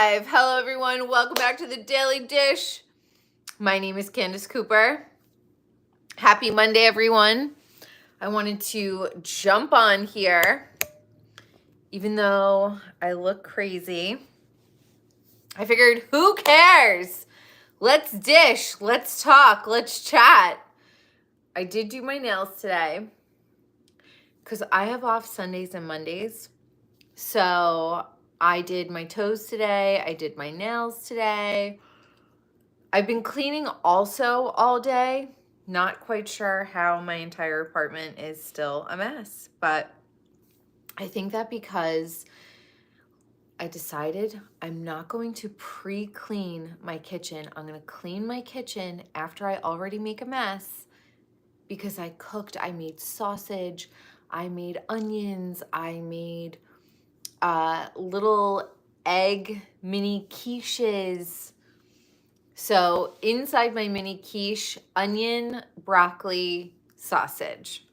live. Hello, everyone. Welcome back to the Daily Dish. My name is Candace Cooper. Happy Monday, everyone. I wanted to jump on here, even though I look crazy. I figured, who cares? Let's dish. Let's talk. Let's chat. I did do my nails today because I have off Sundays and Mondays. So I did my toes today. I did my nails today. I've been cleaning also all day. Not quite sure how my entire apartment is still a mess, but I think that because I decided I'm not going to pre-clean my kitchen. I'm going to clean my kitchen after I already make a mess because I cooked. I made sausage. I made onions. I made little egg mini quiches. So inside my mini quiche, onion, broccoli, sausage.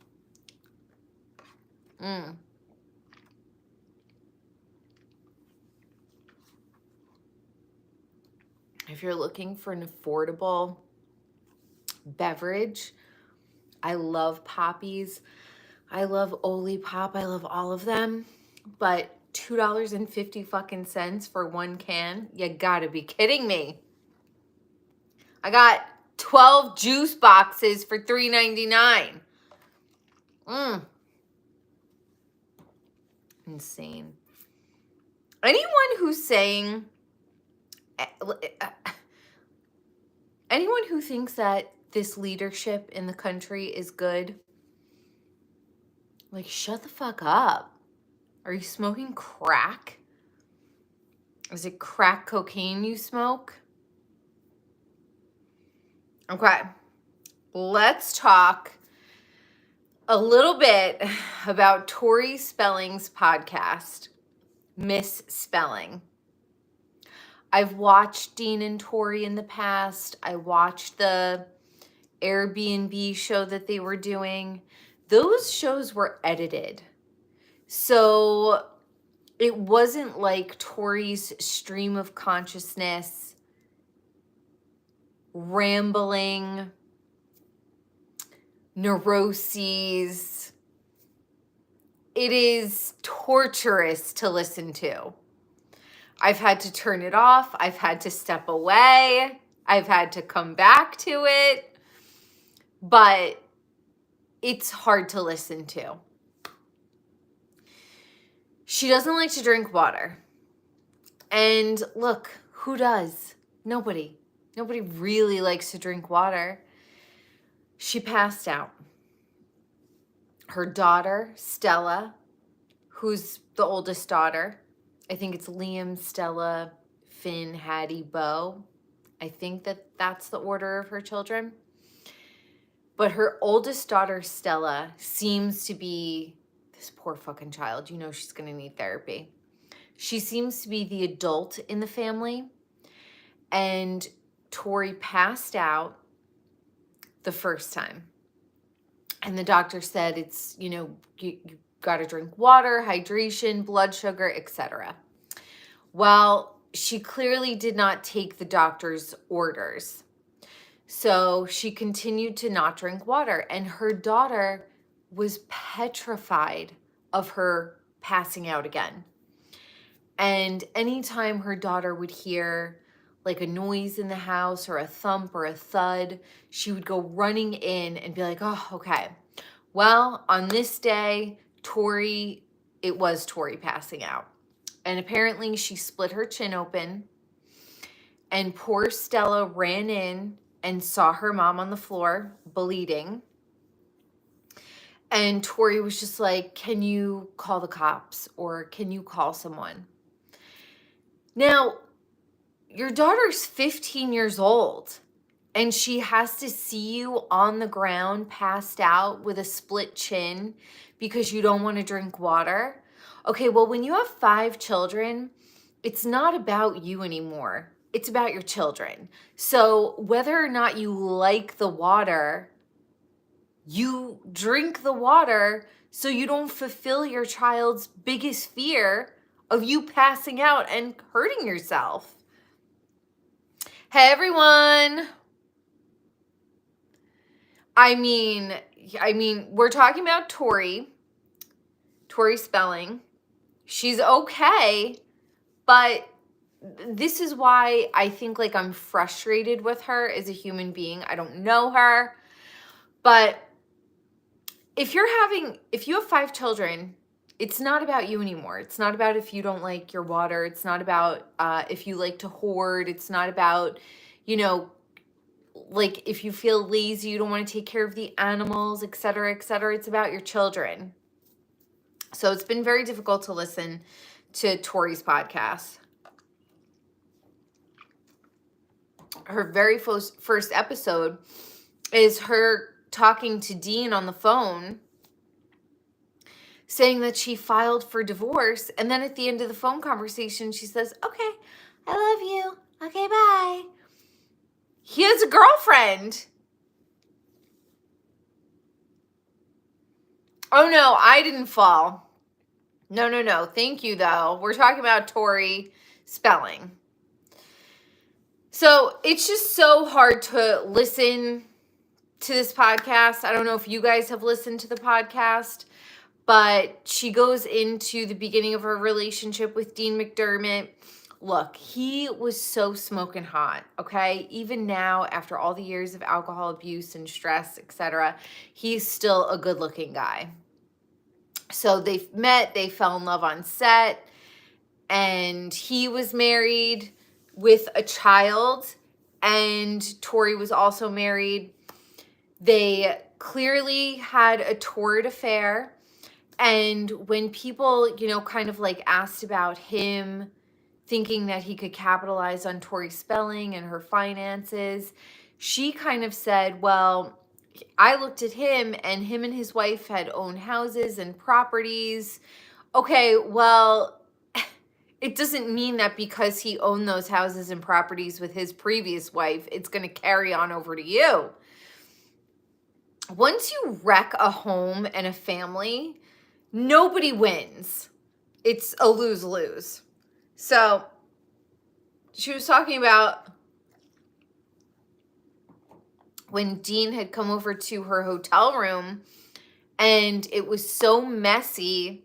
If you're looking for an affordable beverage, I love Poppies. I love Olipop. I love all of them. But $2.50 for one can? You gotta be kidding me. I got 12 juice boxes for $3.99. Insane. Anyone who's saying, anyone who thinks that this leadership in the country is good, like, shut the fuck up. Are you smoking crack? Is it crack cocaine you smoke? Okay, let's talk a little bit about Tori Spelling's podcast, Misspelling. I've watched Dean and Tori in the past. I watched the Airbnb show that they were doing. Those shows were edited. So it wasn't like Tori's stream of consciousness, rambling, neuroses. It is torturous to listen to. I've had to turn it off. I've had to step away. I've had to come back to it. But it's hard to listen to. She doesn't like to drink water. And look, who does? Nobody. Nobody really likes to drink water. She passed out. Her daughter, Stella, who's the oldest daughter, I think it's Liam, Stella, Finn, Hattie, Bo. I think that's the order of her children. But her oldest daughter, Stella, seems to be, this poor fucking child, you know she's going to need therapy. She seems to be the adult in the family. And Tori passed out the first time. And the doctor said it's, you got to drink water, hydration, blood sugar, etc. Well, she clearly did not take the doctor's orders. So she continued to not drink water. And her daughter was petrified of her passing out again. And anytime her daughter would hear like a noise in the house or a thump or a thud, she would go running in and be like, oh, okay. Well, on this day, it was Tori passing out. And apparently she split her chin open and poor Stella ran in and saw her mom on the floor bleeding. And Tori was just like, can you call the cops or can you call someone? Now, your daughter's 15 years old and she has to see you on the ground passed out with a split chin because you don't want to drink water. Okay, well, when you have 5 children, it's not about you anymore. It's about your children. So whether or not you like the water, you drink the water so you don't fulfill your child's biggest fear of you passing out and hurting yourself. Hey, everyone. I mean, we're talking about Tori Spelling. She's okay, but this is why I think like I'm frustrated with her as a human being. I don't know her, but if you have 5 children, it's not about you anymore. It's not about if you don't like your water. It's not about if you like to hoard. It's not about, like if you feel lazy, you don't want to take care of the animals, et cetera, et cetera. It's about your children. So it's been very difficult to listen to Tori's podcast. Her very first episode is her talking to Dean on the phone, saying that she filed for divorce. And then at the end of the phone conversation, she says, okay, I love you. Okay, bye. He has a girlfriend. Oh, no, I didn't fall. No. Thank you, though. We're talking about Tori Spelling. So it's just so hard to listen to this podcast. I don't know if you guys have listened to the podcast, but she goes into the beginning of her relationship with Dean McDermott. Look, he was so smoking hot, okay? Even now, after all the years of alcohol abuse and stress, etc., he's still a good-looking guy. So they met, they fell in love on set, and he was married with a child, and Tori was also married. They clearly had a torrid affair, and when people, kind of like asked about him thinking that he could capitalize on Tori Spelling and her finances, she kind of said, well, I looked at him and his wife had owned houses and properties. Okay, well, it doesn't mean that because he owned those houses and properties with his previous wife, it's going to carry on over to you. Once you wreck a home and a family, nobody wins. It's a lose-lose. So she was talking about when Dean had come over to her hotel room and it was so messy.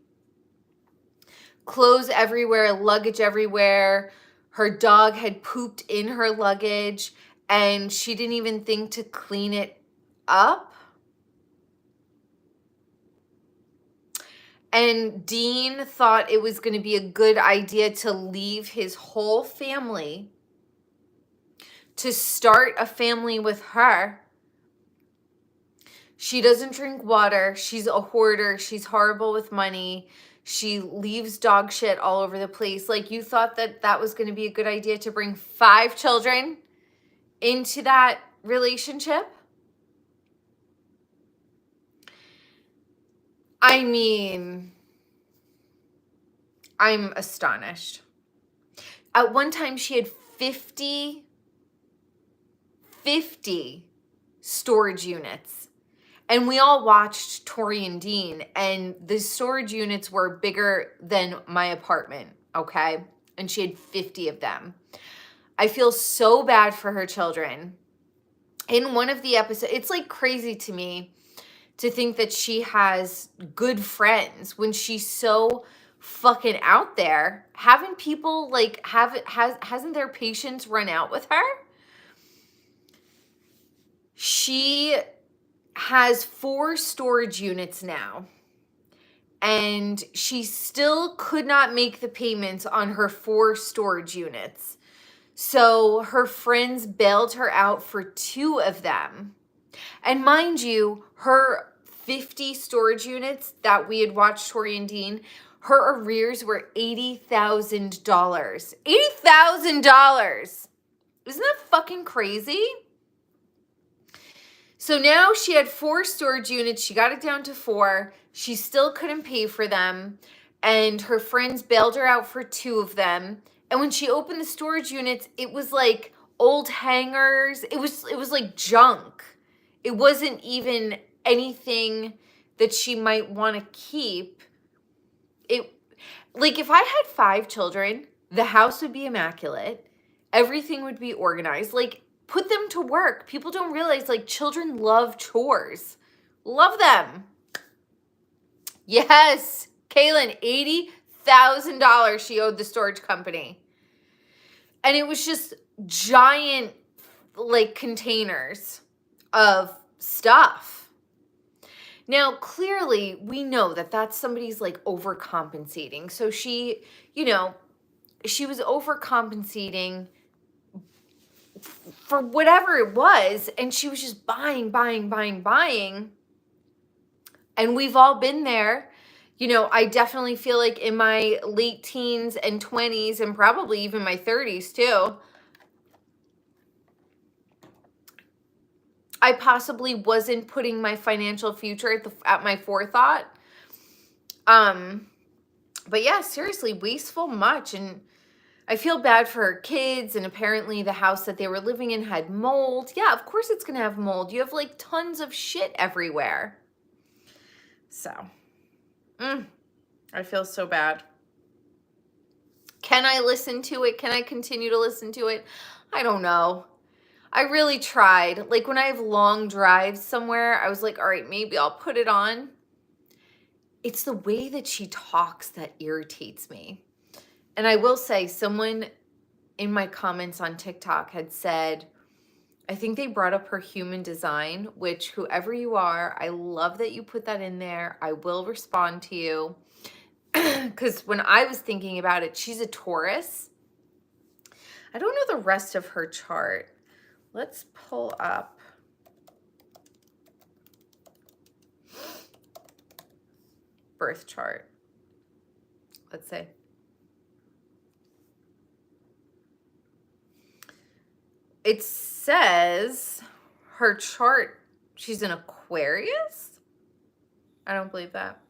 Clothes everywhere, luggage everywhere. Her dog had pooped in her luggage and she didn't even think to clean it up. And Dean thought it was going to be a good idea to leave his whole family to start a family with her. She doesn't drink water. She's a hoarder. She's horrible with money. She leaves dog shit all over the place. Like, you thought that was going to be a good idea to bring 5 children into that relationship? I mean, I'm astonished. At one time, she had 50 storage units. And we all watched Tori and Dean, and the storage units were bigger than my apartment, okay? And she had 50 of them. I feel so bad for her children. In one of the episodes, it's like crazy to me to think that she has good friends when she's so fucking out there. Haven't people hasn't their patience run out with her? She has 4 storage units now, and she still could not make the payments on her 4 storage units. So her friends bailed her out for 2 of them. And mind you, her 50 storage units that we had watched Tori and Dean, her arrears were $80,000. $80,000! Isn't that fucking crazy? So now she had 4 storage units. She got it down to 4. She still couldn't pay for them. And her friends bailed her out for 2 of them. And when she opened the storage units, it was like old hangers. It was like junk. It wasn't even anything that she might want to keep. Like, if I had 5 children, the house would be immaculate. Everything would be organized. Like, put them to work. People don't realize, like, children love chores. Love them. Yes. Kaylin, $80,000 she owed the storage company. And it was just giant, like, containers of stuff. Now, clearly, we know that that's somebody's, like, overcompensating. So she, you know, she was overcompensating for whatever it was, and she was just buying. And we've all been there. You know, I definitely feel like in my late teens and 20s, and probably even my 30s too, I possibly wasn't putting my financial future at my forethought. But yeah, seriously, wasteful much. And I feel bad for her kids, and apparently the house that they were living in had mold. Yeah, of course it's gonna have mold. You have like tons of shit everywhere. So, I feel so bad. Can I listen to it? Can I continue to listen to it? I don't know. I really tried. Like, when I have long drives somewhere, I was like, all right, maybe I'll put it on. It's the way that she talks that irritates me. And I will say, someone in my comments on TikTok had said, I think they brought up her human design, which, whoever you are, I love that you put that in there. I will respond to you. Because when I was thinking about it, she's a Taurus. I don't know the rest of her chart. Let's pull up birth chart. Let's see. It says her chart, she's an Aquarius? I don't believe that.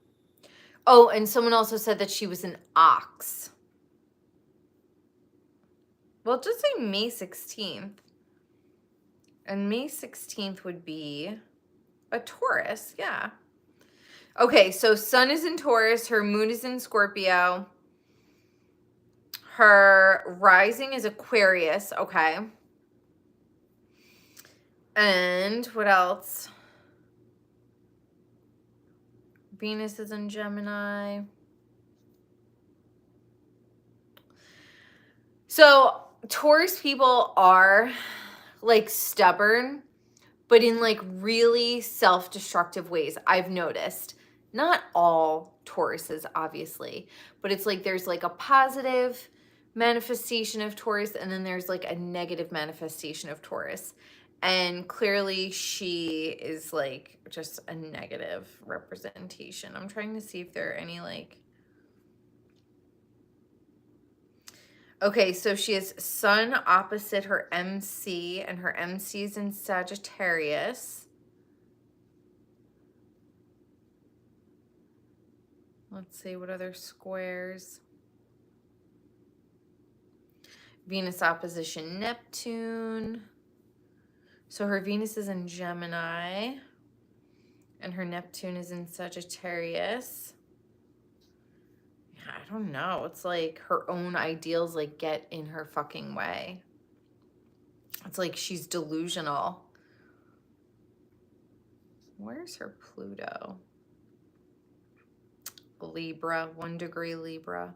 Oh, and someone also said that she was an ox. Well, just say May 16th. And May 16th would be a Taurus, yeah. Okay, so sun is in Taurus, her moon is in Scorpio. Her rising is Aquarius, okay. And what else? Venus is in Gemini. So Taurus people are like stubborn, but in like really self-destructive ways, I've noticed. Not all Tauruses, obviously, but it's like there's like a positive manifestation of Taurus, and then there's like a negative manifestation of Taurus. And clearly she is like just a negative representation. I'm trying to see if there are any like... Okay, so she has sun opposite her MC, and her MC is in Sagittarius. Let's see, what other squares? Venus opposition Neptune. So her Venus is in Gemini, and her Neptune is in Sagittarius. Yeah, I don't know. It's like her own ideals like get in her fucking way. It's like she's delusional. Where's her Pluto? Libra, 1 degree Libra.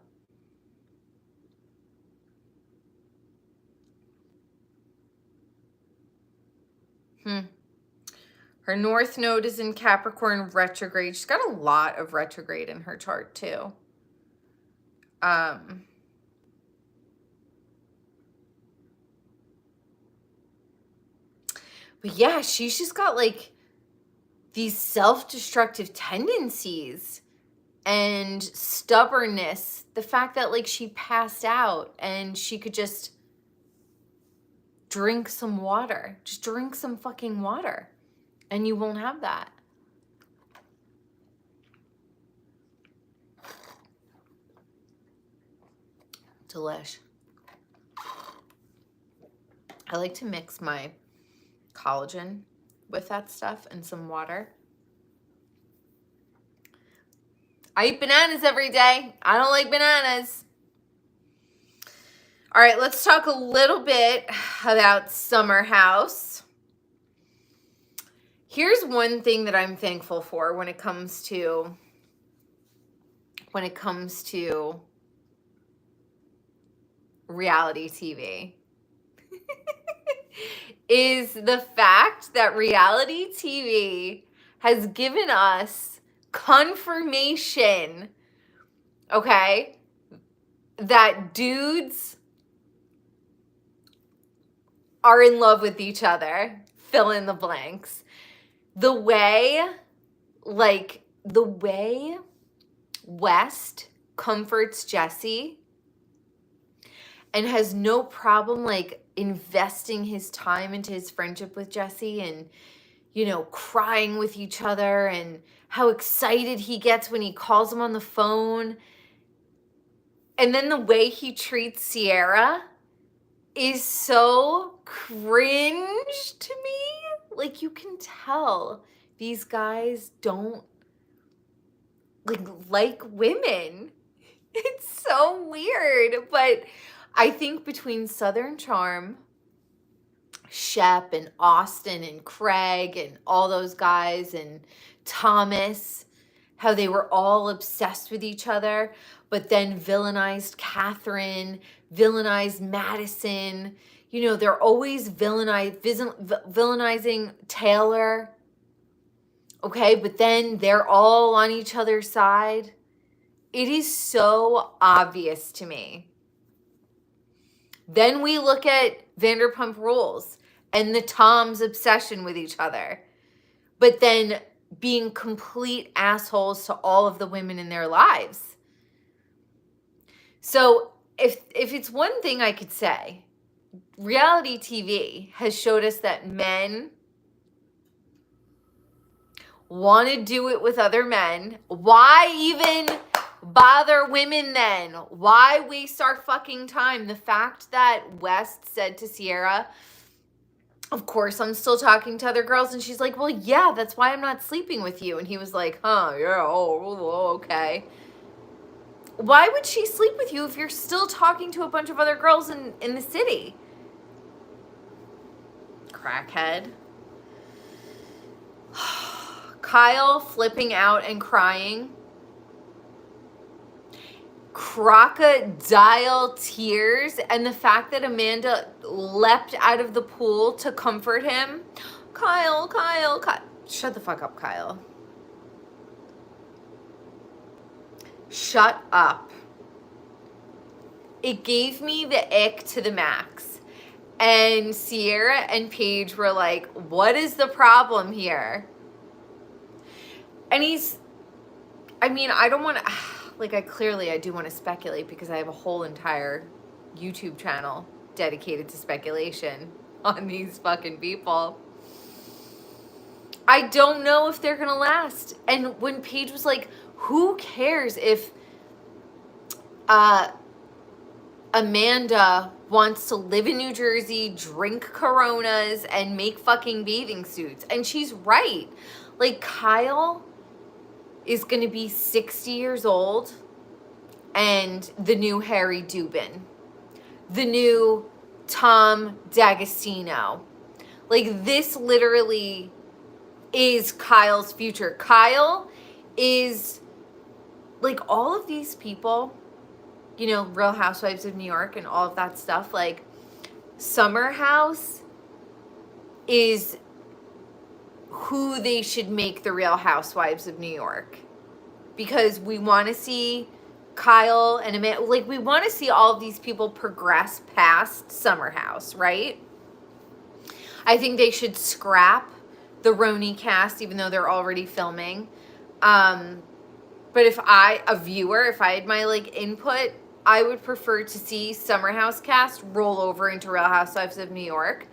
Her North Node is in Capricorn retrograde. She's got a lot of retrograde in her chart too. But yeah, she's just got like these self-destructive tendencies and stubbornness. The fact that like she passed out and she could just drink some water. Just drink some fucking water. And you won't have that. Delish. I like to mix my collagen with that stuff and some water. I eat bananas every day. I don't like bananas. All right, let's talk a little bit about Summer House. Here's one thing that I'm thankful for when it comes to reality TV. Is the fact that reality TV has given us confirmation, okay, that dudes are in love with each other. Fill in the blanks. The way West comforts Jesse and has no problem like investing his time into his friendship with Jesse and, you know, crying with each other and how excited he gets when he calls him on the phone. And then the way he treats Sierra is so cringe to me. Like, you can tell these guys don't like women. It's so weird. But I think between Southern Charm, Shep and Austin and Craig and all those guys and Thomas, how they were all obsessed with each other, but then villainized Catherine, villainized Madison. You know, they're always villainizing Taylor. Okay, but then they're all on each other's side. It is so obvious to me. Then we look at Vanderpump Rules and the Toms' obsession with each other, but then being complete assholes to all of the women in their lives. So if it's one thing I could say, reality TV has showed us that men want to do it with other men. Why even bother women then? Why waste our fucking time? The fact that West said to Sierra, of course, I'm still talking to other girls. And she's like, well, yeah, that's why I'm not sleeping with you. And he was like, huh, yeah, oh, okay. Why would she sleep with you if you're still talking to a bunch of other girls in the city? Crackhead. Kyle flipping out and crying. Crocodile tears, and the fact that Amanda leapt out of the pool to comfort him. Kyle. Shut the fuck up, Kyle. Shut up. It gave me the ick to the max. And Sierra and Paige were like, what is the problem here? And I don't want to... I do want to speculate because I have a whole entire YouTube channel dedicated to speculation on these fucking people. I don't know if they're going to last. And when Paige was like, who cares if Amanda wants to live in New Jersey, drink Coronas, and make fucking bathing suits? And she's right. Like, Kyle is going to be 60 years old and the new Harry Dubin, the new Tom D'Agostino. Like, this literally is Kyle's future. Kyle is, like, all of these people, you know, Real Housewives of New York and all of that stuff, like, Summer House is who they should make the Real Housewives of New York, because we want to see Kyle and Amanda, like, we want to see all of these people progress past Summer House, right? I think they should scrap the Roni cast, even though they're already filming. But if I had my, like, input, I would prefer to see Summer House cast roll over into Real Housewives of New York.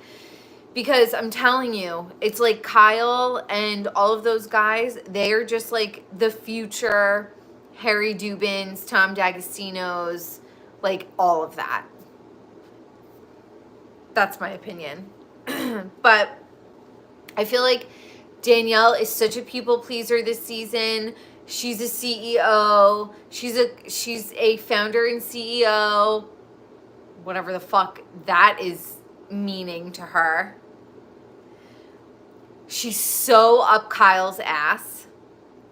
Because I'm telling you, it's like Kyle and all of those guys, they are just like the future Harry Dubins, Tom D'Agostino's, like, all of that. That's my opinion. But I feel like Danielle is such a people pleaser this season. She's a CEO. She's a founder and CEO. Whatever the fuck that is meaning to her. She's so up Kyle's ass.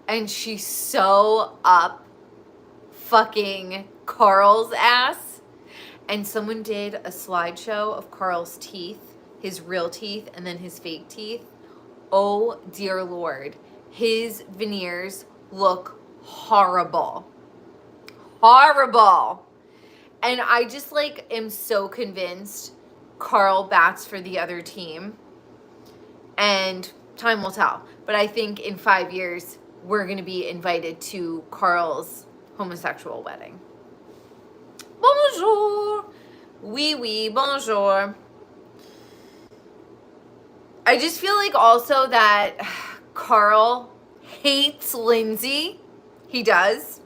And she's so up fucking Carl's ass. And someone did a slideshow of Carl's teeth, his real teeth, and then his fake teeth. Oh, dear Lord. His veneers look horrible. Horrible. And I just, like, am so convinced Carl bats for the other team. And time will tell. But I think in 5 years, we're going to be invited to Carl's homosexual wedding. Bonjour. Oui, oui, bonjour. I just feel like also that Carl hates Lindsay. He does.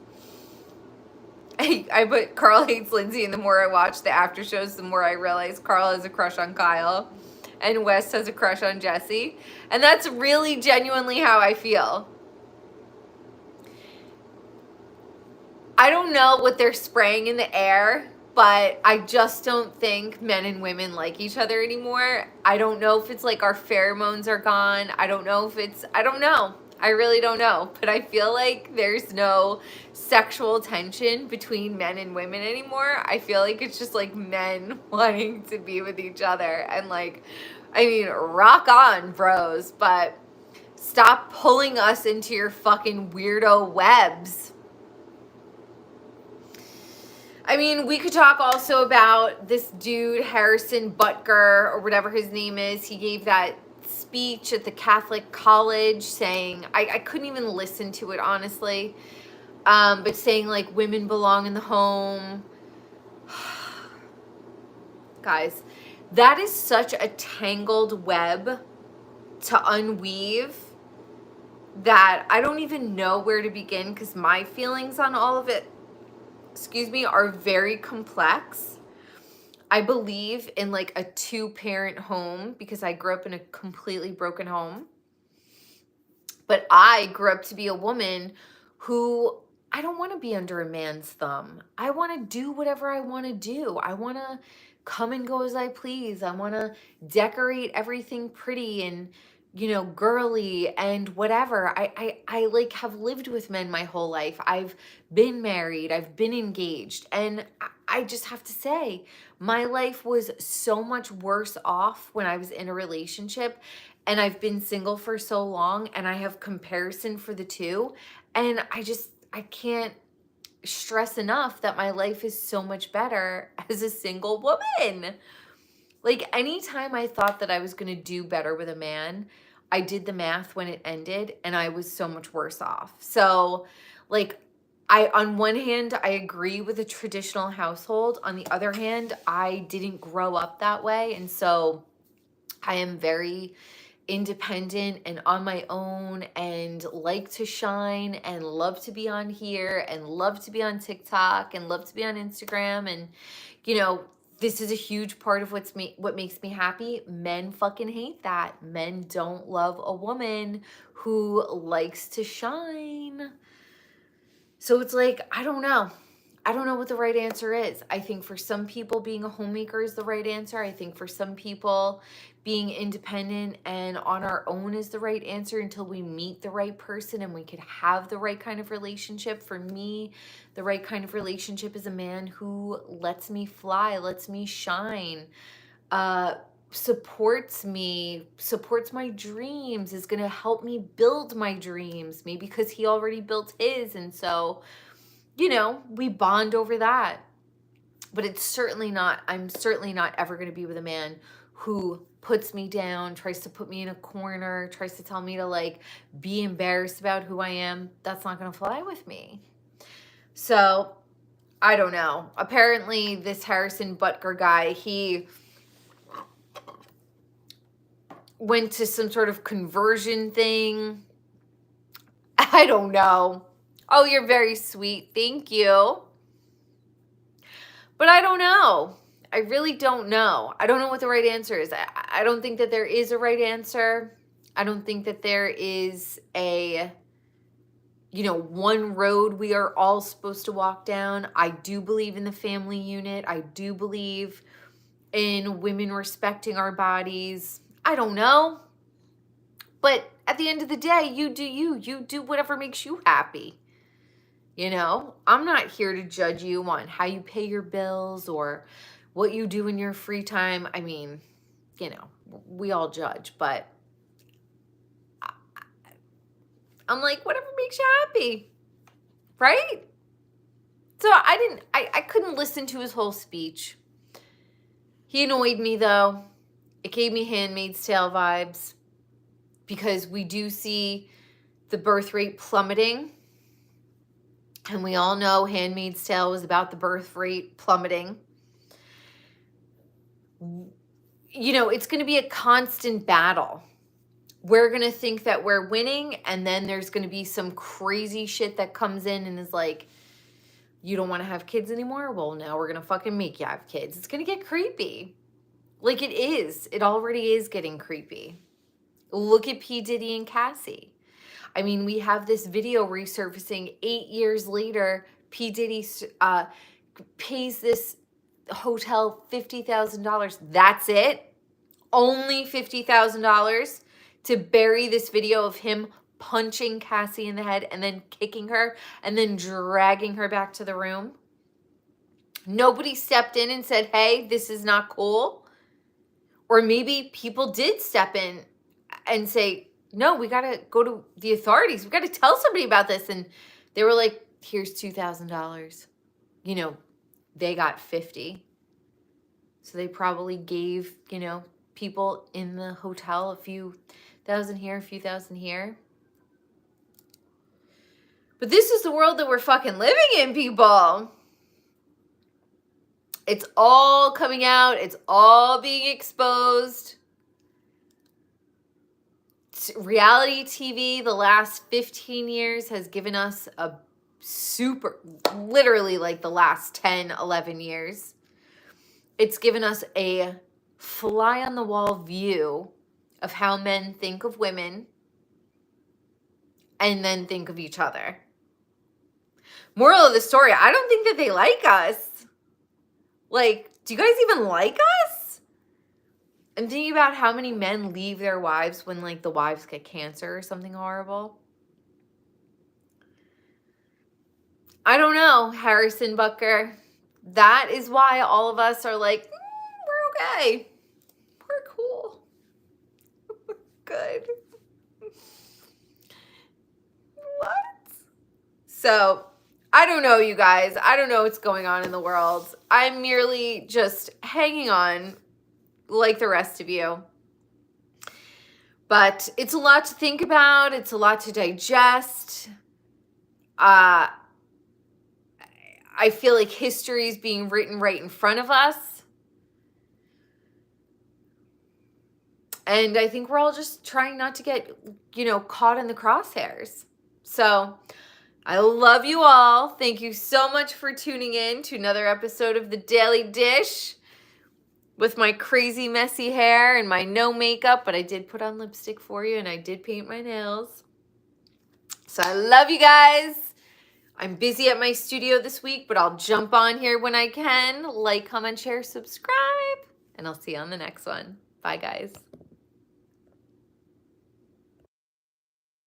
I put Carl hates Lindsay, and the more I watch the after shows, the more I realize Carl has a crush on Kyle and West has a crush on Jesse. And that's really genuinely how I feel. I don't know what they're spraying in the air, but I just don't think men and women like each other anymore. I don't know if it's like our pheromones are gone. I don't know. I really don't know. But I feel like there's no sexual tension between men and women anymore. I feel like it's just like men wanting to be with each other. And like, I mean, rock on, bros. But stop pulling us into your fucking weirdo webs. I mean, we could talk also about this dude, Harrison Butker, or whatever his name is. He gave that speech at the Catholic college saying, I couldn't even listen to it, honestly, but saying, like, women belong in the home. Guys, that is such a tangled web to unweave that I don't even know where to begin, because my feelings on all of it, are very complex. I believe in like a 2-parent home because I grew up in a completely broken home. But I grew up to be a woman who, I don't want to be under a man's thumb. I want to do whatever I want to do. I want to come and go as I please. I want to decorate everything pretty and, you know, girly and whatever. I like have lived with men my whole life. I've been married. I've been engaged. And I just have to say, my life was so much worse off when I was in a relationship, and I've been single for so long, and I have comparison for the two. And I can't stress enough that my life is so much better as a single woman. Like, anytime I thought that I was going to do better with a man, I did the math when it ended, and I was so much worse off. So, like, on one hand, I agree with a traditional household. On the other hand, I didn't grow up that way. And so I am very independent and on my own and like to shine and love to be on here and love to be on TikTok and love to be on Instagram. And, you know, this is a huge part of what makes me happy. Men fucking hate that. Men don't love a woman who likes to shine. So it's like, I don't know. I don't know what the right answer is. I think for some people, being a homemaker is the right answer. I think for some people, being independent and on our own is the right answer until we meet the right person and we could have the right kind of relationship. For me, the right kind of relationship is a man who lets me fly, lets me shine, supports me, supports my dreams, is going to help me build my dreams, maybe because he already built his. And so, you know, we bond over that. But I'm certainly not ever going to be with a man who puts me down, tries to put me in a corner, tries to tell me to like be embarrassed about who I am. That's not going to fly with me. So I don't know. Apparently this Harrison Butker guy, he went to some sort of conversion thing. I don't know. Oh, you're very sweet. Thank you. But I don't know. I really don't know. I don't know what the right answer is. I don't think that there is a right answer. I don't think that there is a one road we are all supposed to walk down. I do believe in the family unit. I do believe in women respecting our bodies. I don't know. But at the end of the day, you do you. You do whatever makes you happy. I'm not here to judge you on how you pay your bills or what you do in your free time. I mean, we all judge, but I'm like, whatever makes you happy, right? So I couldn't listen to his whole speech. He annoyed me though. It gave me Handmaid's Tale vibes because we do see the birth rate plummeting. And we all know Handmaid's Tale was about the birth rate plummeting. It's going to be a constant battle. We're going to think that we're winning, and then there's going to be some crazy shit that comes in and is like, you don't want to have kids anymore? Well, now we're going to fucking make you have kids. It's going to get creepy. Like it is. It already is getting creepy. Look at P. Diddy and Cassie. I mean, we have this video resurfacing 8 years later. P. Diddy pays this hotel $50,000. That's it. Only $50,000 to bury this video of him punching Cassie in the head and then kicking her and then dragging her back to the room. Nobody stepped in and said, hey, this is not cool. Or maybe people did step in and say, no, we got to go to the authorities. We got to tell somebody about this. And they were like, here's $2,000. They got 50. So they probably gave, people in the hotel a few thousand here, a few thousand here. But this is the world that we're fucking living in, people. It's all coming out. It's all being exposed. Reality TV, the last 15 years has given us a literally like the last 10, 11 years. It's given us a fly on the wall view of how men think of women and then think of each other. Moral of the story, I don't think that they like us. Like, do you guys even like us? I'm thinking about how many men leave their wives when, like, the wives get cancer or something horrible. I don't know, Harrison Bucker. That is why all of us are like, we're okay. We're cool. Good. What? So, I don't know, you guys. I don't know what's going on in the world. I'm merely just hanging on like the rest of you. But it's a lot to think about. It's a lot to digest. I feel like history is being written right in front of us. And I think we're all just trying not to get, caught in the crosshairs. So I love you all. Thank you so much for tuning in to another episode of The Daily Dish with my crazy messy hair and my no makeup, but I did put on lipstick for you and I did paint my nails. So I love you guys. I'm busy at my studio this week, but I'll jump on here when I can. Like, comment, share, subscribe, and I'll see you on the next one. Bye, guys.